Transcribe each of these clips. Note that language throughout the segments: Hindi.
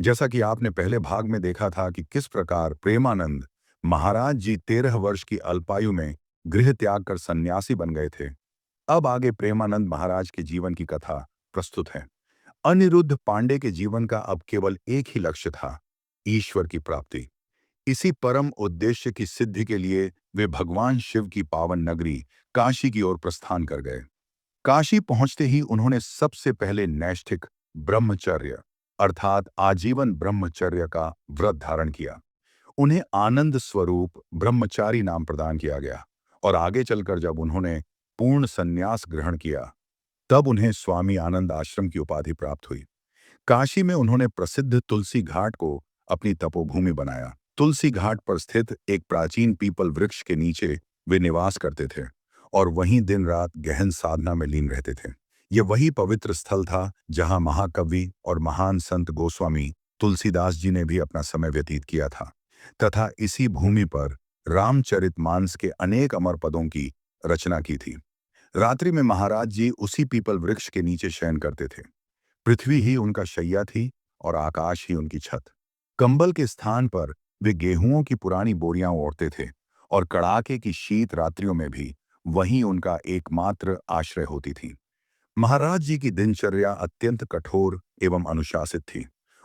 जैसा कि आपने पहले भाग में देखा था कि किस प्रकार प्रेमानंद महाराज जी 13 वर्ष की अल्पायु में गृह त्याग कर सन्यासी बन गए थे। अब आगे प्रेमानंद महाराज के जीवन की कथा प्रस्तुत है। अनिरुद्ध पांडे के जीवन का अब केवल एक ही लक्ष्य था, ईश्वर की प्राप्ति। इसी परम उद्देश्य की सिद्धि के लिए वे भगवान शिव की पावन नगरी काशी की ओर प्रस्थान कर गए। काशी पहुंचते ही उन्होंने सबसे पहले नैष्ठिक ब्रह्मचर्य अर्थात आजीवन ब्रह्मचर्य का व्रत धारण किया। उन्हें आनंद स्वरूप ब्रह्मचारी नाम प्रदान किया गया और आगे चलकर जब उन्होंने पूर्ण संन्यास ग्रहण किया, तब उन्हें स्वामी आनंद आश्रम की उपाधि प्राप्त हुई। काशी में उन्होंने प्रसिद्ध तुलसी घाट को अपनी तपोभूमि बनाया। तुलसी घाट पर स्थित एक प्राचीन पीपल वृक्ष के नीचे वे निवास करते थे और वहीं दिन रात गहन साधना में लीन रहते थे। ये वही पवित्र स्थल था जहां महाकवि और महान संत गोस्वामी तुलसीदास जी ने भी अपना समय व्यतीत किया था तथा इसी भूमि पर रामचरितमानस के अनेक अमर पदों की रचना की थी। रात्रि में महाराज जी उसी पीपल वृक्ष के नीचे शयन करते थे। पृथ्वी ही उनका शैया थी और आकाश ही उनकी छत। कंबल के स्थान पर वे गेहूंओं की पुरानी बोरियां ओढ़ते थे और कड़ाके की शीत रात्रियों में भी वही उनका एकमात्र आश्रय होती थी। महाराज जी की दिनचर्या अत्यंत कठोर एवं अनुशासित थी।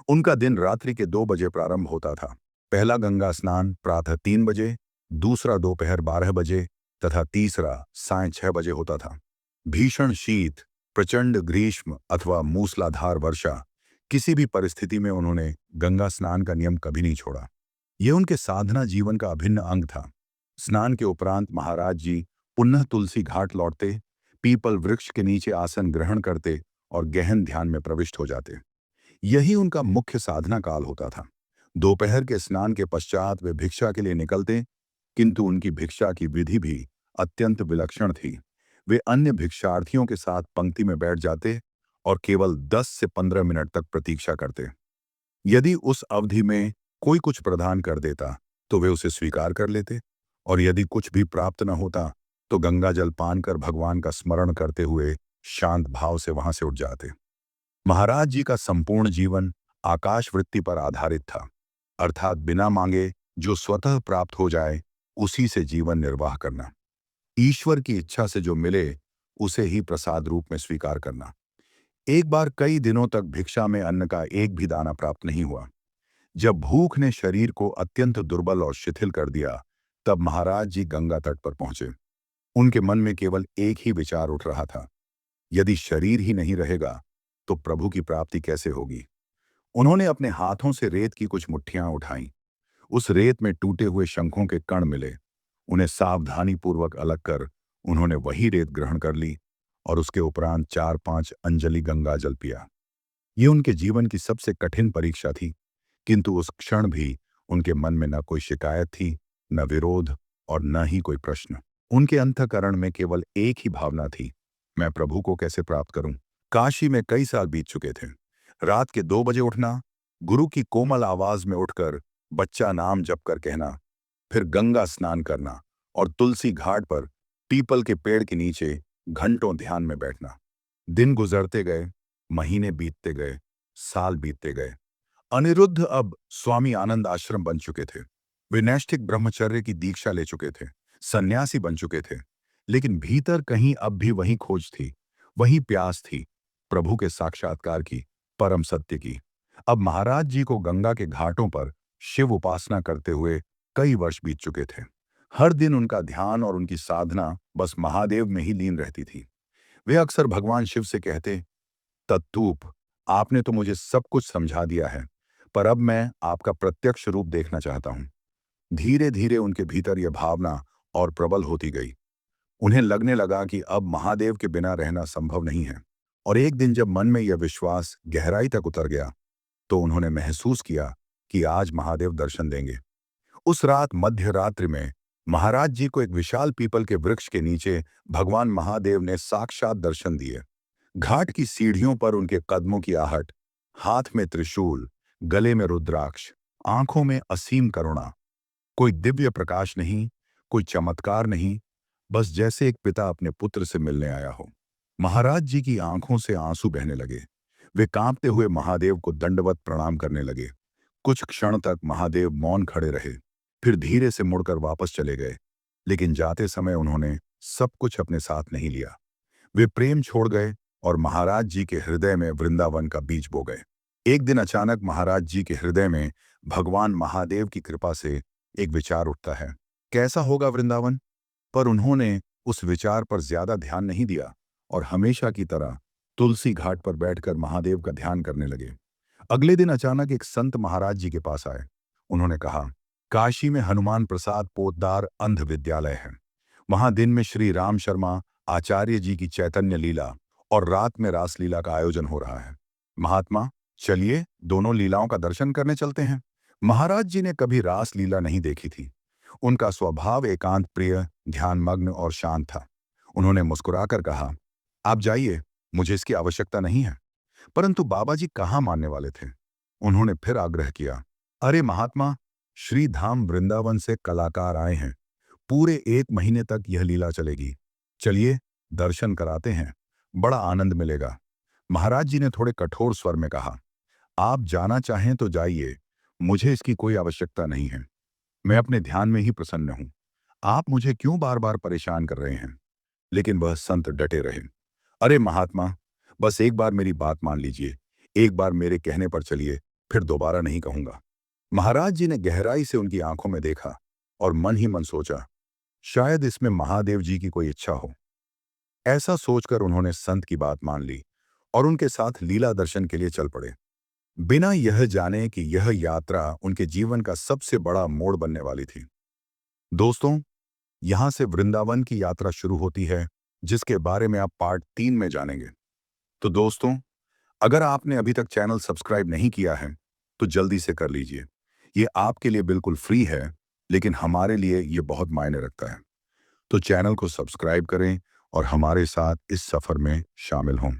उनका दिन रात्रि के 2 बजे प्रारंभ होता था। पहला गंगा स्नान प्रातः 3 बजे, दूसरा दोपहर 12 बजे तथा तीसरा सायं 6 बजे होता था। भीषण शीत, प्रचंड ग्रीष्म अथवा मूसलाधार वर्षा, किसी भी परिस्थिति में उन्होंने गंगा स्नान का नियम कभी नहीं छोड़ा। यह उनके साधना जीवन का अभिन्न अंग था। स्नान के उपरांत महाराज जी पुनः तुलसी घाट लौटते, पीपल वृक्ष के नीचे आसन ग्रहण करते और गहन ध्यान में प्रविष्ट हो जाते। यही उनका मुख्य साधना काल होता था। दोपहर के स्नान के पश्चात वे भिक्षा के लिए निकलते, किंतु उनकी भिक्षा की विधि भी अत्यंत विलक्षण थी। वे अन्य भिक्षार्थियों के साथ पंक्ति में बैठ जाते और केवल 10 से 15 मिनट तक प्रतीक्षा करते। यदि उस अवधि में कोई कुछ प्रदान कर देता तो वे उसे स्वीकार कर लेते और यदि कुछ भी प्राप्त न होता तो गंगा जल पान कर भगवान का स्मरण करते हुए शांत भाव से वहां से उठ जाते। महाराज जी का संपूर्ण जीवन आकाश वृत्ति पर आधारित था, अर्थात बिना मांगे जो स्वतः प्राप्त हो जाए उसी से जीवन निर्वाह करना। ईश्वर की इच्छा से जो मिले उसे ही प्रसाद रूप में स्वीकार करना। एक बार कई दिनों तक भिक्षा में अन्न का एक भी दाना प्राप्त नहीं हुआ। जब भूख ने शरीर को अत्यंत दुर्बल और शिथिल कर दिया, तब महाराज जी गंगा तट पर पहुंचे। उनके मन में केवल एक ही विचार उठ रहा था, यदि शरीर ही नहीं रहेगा तो प्रभु की प्राप्ति कैसे होगी। उन्होंने अपने हाथों से रेत की कुछ मुट्ठियां उठाईं। उस रेत में टूटे हुए शंखों के कण मिले। उन्हें सावधानी पूर्वक अलग कर उन्होंने वही रेत ग्रहण कर ली और उसके उपरांत 4-5 अंजलि गंगा जल पिया। ये उनके जीवन की सबसे कठिन परीक्षा थी, किंतु उस क्षण भी उनके मन में न कोई शिकायत थी, न विरोध और न ही कोई प्रश्न। उनके अंतःकरण में केवल एक ही भावना थी, मैं प्रभु को कैसे प्राप्त करूं। काशी में कई साल बीत चुके थे। रात के 2 बजे उठना, गुरु की कोमल आवाज में उठकर बच्चा नाम जप कर कहना, फिर गंगा स्नान करना और तुलसी घाट पर पीपल के पेड़ के नीचे घंटों ध्यान में बैठना। दिन गुजरते गए, महीने बीतते गए, साल बीतते गए। अनिरुद्ध अब स्वामी आनंद आश्रम बन चुके थे। वे नैष्ठिक ब्रह्मचर्य की दीक्षा ले चुके थे, सन्यासी बन चुके थे। लेकिन भीतर कहीं अब भी वही खोज थी, वही प्यास थी, प्रभु के साक्षात्कार की, परम सत्य की। अब महाराज जी को गंगा के घाटों पर शिव उपासना करते हुए कई वर्ष बीत चुके थे। हर दिन उनका ध्यान और उनकी साधना बस महादेव में ही लीन रहती थी। वे अक्सर भगवान शिव से कहते, तत्तूप, आपने तो मुझे सब कुछ समझा दिया है, पर अब मैं आपका प्रत्यक्ष रूप देखना चाहता हूं। धीरे धीरे उनके भीतर यह भावना और प्रबल होती गई। उन्हें लगने लगा कि अब महादेव के बिना रहना संभव नहीं है। और एक दिन जब मन में यह विश्वास गहराई तक उतर गया, तो उन्होंने महसूस किया कि आज महादेव दर्शन देंगे। उस रात मध्य रात्रि में महाराज जी को एक विशाल पीपल के वृक्ष के नीचे भगवान महादेव ने साक्षात दर्शन दिए। घाट की सीढ़ियों पर उनके कदमों की आहट, हाथ में त्रिशूल, गले में रुद्राक्ष, आंखों में असीम करुणा। कोई दिव्य प्रकाश नहीं, कोई चमत्कार नहीं, बस जैसे एक पिता अपने पुत्र से मिलने आया हो। महाराज जी की आंखों से आंसू बहने लगे। वे कांपते हुए महादेव को दंडवत प्रणाम करने लगे। कुछ क्षण तक महादेव मौन खड़े रहे, फिर धीरे से मुड़कर वापस चले गए। लेकिन जाते समय उन्होंने सब कुछ अपने साथ नहीं लिया। वे प्रेम छोड़ गए और महाराज जी के हृदय में वृंदावन का बीज बो गए। एक दिन अचानक महाराज जी के हृदय में भगवान महादेव की कृपा से एक विचार उठता है, कैसा होगा वृंदावन? पर उन्होंने उस विचार पर ज्यादा ध्यान नहीं दिया और हमेशा की तरह तुलसी घाट पर बैठकर महादेव का ध्यान करने लगे। अगले दिन अचानक एक संत महाराज जी के पास आए। उन्होंने कहा, काशी में हनुमान प्रसाद पोद्दार अंध विद्यालय है। वहां दिन में श्री राम शर्मा आचार्य जी की चैतन्य लीला और रात में रासलीला का आयोजन हो रहा है। महात्मा, चलिए दोनों लीलाओं का दर्शन करने चलते हैं। महाराज जी ने कभी रासलीला नहीं देखी थी। उनका स्वभाव एकांत प्रिय, ध्यानमग्न और शांत था। उन्होंने मुस्कुराकर कहा, आप जाइए, मुझे इसकी आवश्यकता नहीं है। परंतु बाबा जी कहाँ मानने वाले थे। उन्होंने फिर आग्रह किया, अरे महात्मा, श्री धाम वृंदावन से कलाकार आए हैं। पूरे 1 महीने तक यह लीला चलेगी। चलिए दर्शन कराते हैं, बड़ा आनंद मिलेगा। महाराज जी ने थोड़े कठोर स्वर में कहा, आप जाना चाहें तो जाइए, मुझे इसकी कोई आवश्यकता नहीं है। मैं अपने ध्यान में ही प्रसन्न हूं। आप मुझे क्यों बार बार परेशान कर रहे हैं? लेकिन वह संत डटे रहे। अरे महात्मा, बस एक बार मेरी बात मान लीजिए, एक बार मेरे कहने पर चलिए, फिर दोबारा नहीं कहूंगा। महाराज जी ने गहराई से उनकी आंखों में देखा और मन ही मन सोचा, शायद इसमें महादेव जी की कोई इच्छा हो। ऐसा सोचकर उन्होंने संत की बात मान ली और उनके साथ लीला दर्शन के लिए चल पड़े, बिना यह जाने कि यह यात्रा उनके जीवन का सबसे बड़ा मोड़ बनने वाली थी। दोस्तों, यहां से वृंदावन की यात्रा शुरू होती है, जिसके बारे में आप पार्ट 3 में जानेंगे। तो दोस्तों, अगर आपने अभी तक चैनल सब्सक्राइब नहीं किया है, तो जल्दी से कर लीजिए। ये आपके लिए बिल्कुल फ्री है, लेकिन हमारे लिए ये बहुत मायने रखता है। तो चैनल को सब्सक्राइब करें और हमारे साथ इस सफर में शामिल हों।